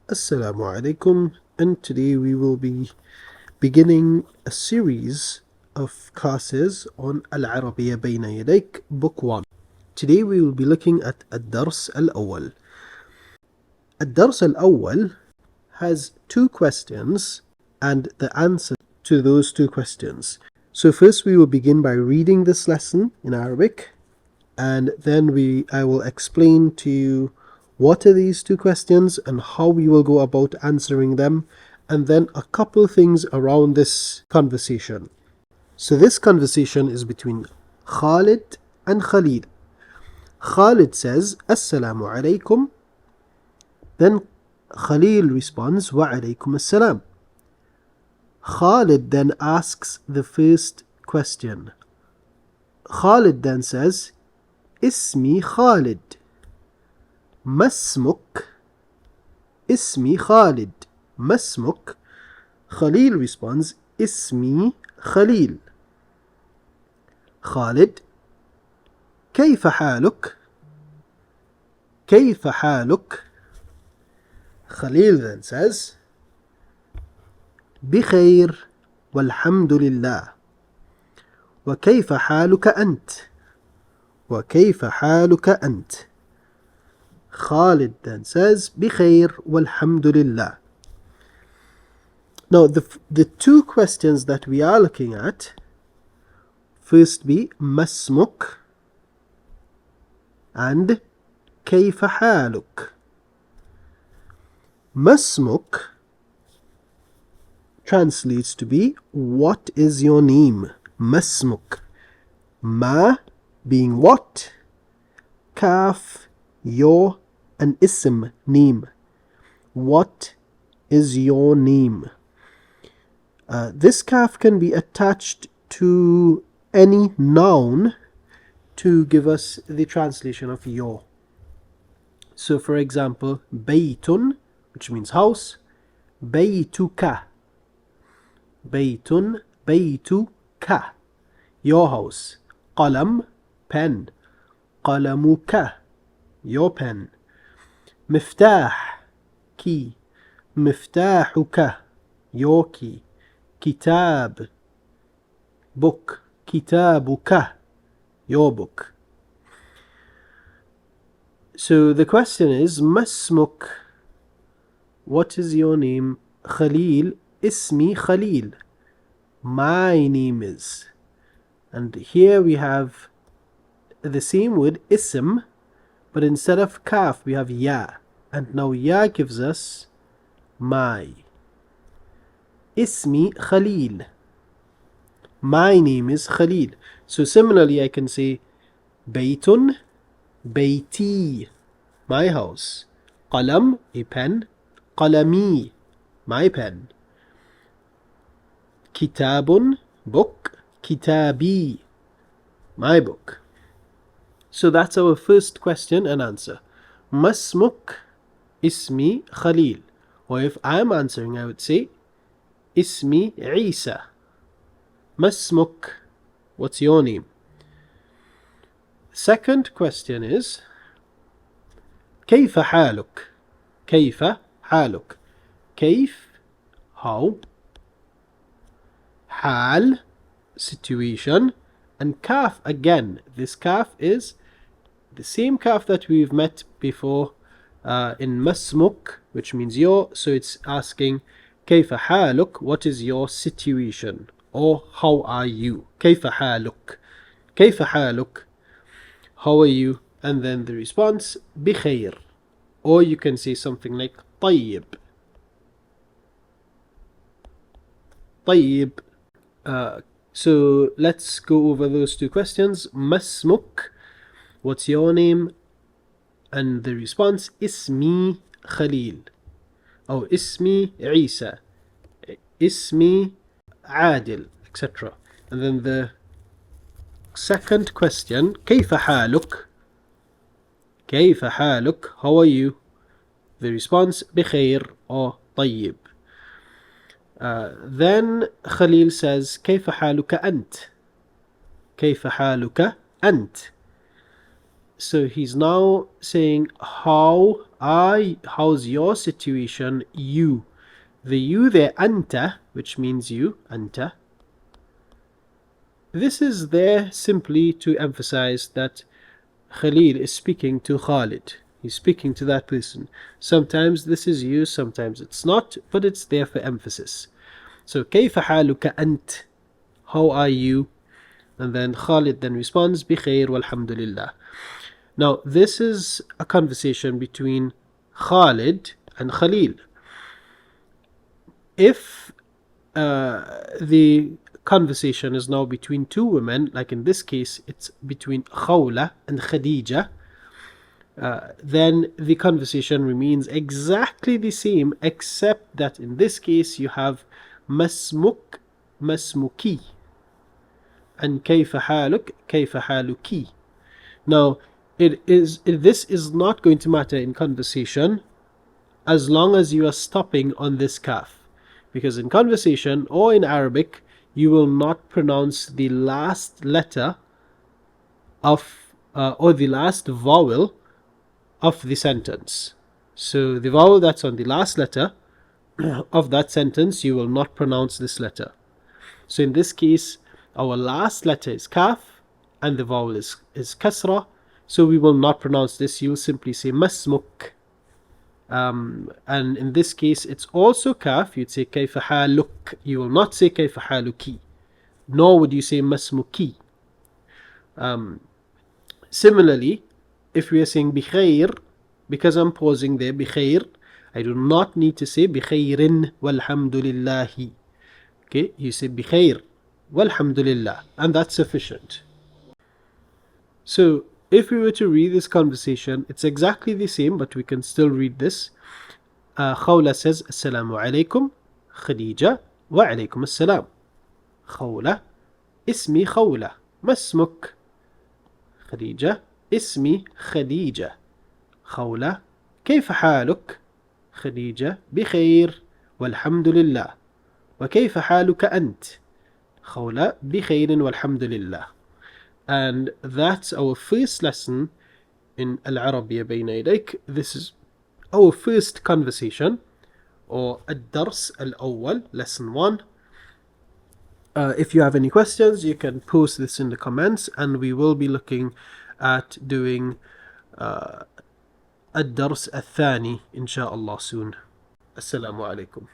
Assalamu alaikum, and today we will be beginning a series of classes on العربية بين يديك book 1. Today we will be looking at الدرس الأول. الدرس الأول has two questions and the answer to those two questions. So first we will begin by reading this lesson in Arabic, and then I will explain to you what are these two questions and how we will go about answering them, and then a couple things around this conversation. So this conversation is between Khalid and Khalil. Khalid says, Assalamu alaikum. Then Khalil responds, Wa alaikum assalam. Khalid then asks the first question. Khalid then says, Ismi Khalid. ما اسمك؟ اسمي خالد. ما اسمك؟ Khalil responds, اسمي خليل. Khalid, كيف حالك؟ كيف حالك؟ Khalil then says, بخير والحمد لله. وكيف حالك أنت؟ وكيف حالك أنت؟ Khalid then says, بخير والحمد لله. Now the two questions that we are looking at, first be ما اسمك and كيف حالك. ما اسمك translates to be what is your name. ما اسمك. ما being what, kaf your, and ism name. What is your name? This kaf can be attached to any noun to give us the translation of your. So for example, baytun, which means house, baytuka. Baytun, baytuka, your house. Qalam, pen. Qalamuka, your pen. Miftah, key. Miftahuka, your key. Kitab, book. Kitabuka, your book. So the question is, Masmuk, what is your name? Khalil, Ismi Khalil, my name is. And here we have the same word, ism, but instead of kaf we have ya, and now ya gives us my. Ismi Khalil, my name is Khalil. So similarly I can say baytun, bayti, my house. Qalam, a pen. Qalami, my pen. Kitabun, book. Kitabi, my book. So that's our first question and answer. Masmuk, ismi Khalil. Or if I'm answering, I would say Ismi Isa. Masmuk, what's your name? Second question is كيف حالك? كيف حالك? كيف, how. Hal, situation. And kaf, again, this kaf is the same kaf that we've met before in masmuk, which means your. So it's asking كيف حالك, what is your situation, or how are you? كيف حالك? كيف حالك? How are you? And then the response بخير, or you can say something like طيب. طيب. So let's go over those two questions. Masmuk, what's your name? And the response, Ismi Khalil. Or Ismi Isa. Ismi Adil, etc. And then the second question, كيف حالك? كيف حالك? How are you? The response, بخير, or طيب. Then Khalil says, كيف حالك أنت? كيف حالك أنت? So he's now saying, how's your situation, you. The you there, anta, which means you, anta. This is there simply to emphasize that Khalil is speaking to Khalid. He's speaking to that person. Sometimes this is used, sometimes it's not, but it's there for emphasis. So كيف حالك أنت? How are you? And then Khalid then responds بخير والحمد لله. Now this is a conversation between Khalid and Khalil. If the conversation is now between two women, like in this case it's between Khawla and Khadija, then the conversation remains exactly the same, except that in this case you have masmuk, masmuki, and كيف حالك, كيف حالك. Now this is not going to matter in conversation as long as you are stopping on this kaf, because in conversation or in Arabic you will not pronounce the last letter of or the last vowel of the sentence. So the vowel that's on the last letter of that sentence, you will not pronounce this letter. So in this case, our last letter is kaf and the vowel is kasra, so we will not pronounce this. You will simply say masmuk. And in this case it's also kaf. You'd say كيف حالك. You will not say كيف حالك, nor would you say masmuki. Similarly, if we are saying بخير, because I'm pausing there, بخير, I do not need to say بخير والحمد لله. Okay, you say بخير والحمد لله, and that's sufficient. So if we were to read this conversation, it's exactly the same, but we can still read this. Khawla says Assalamu alaikum. Khadija wa alaikum assalam. Khawla ismi Khawla. Masmuk. Khadija ismi Khadija. Khawla كيف حالك؟ خديجة بخير والحمد لله. وكيف حالك أنت؟ خولة بخير والحمد لله. And that's our first lesson in العربية بين يديك. This is our first conversation, or الدرس الأول, lesson 1. If you have any questions, you can post this in the comments, and we will be looking at doing الدرس الثاني إن شاء الله soon. السلام عليكم.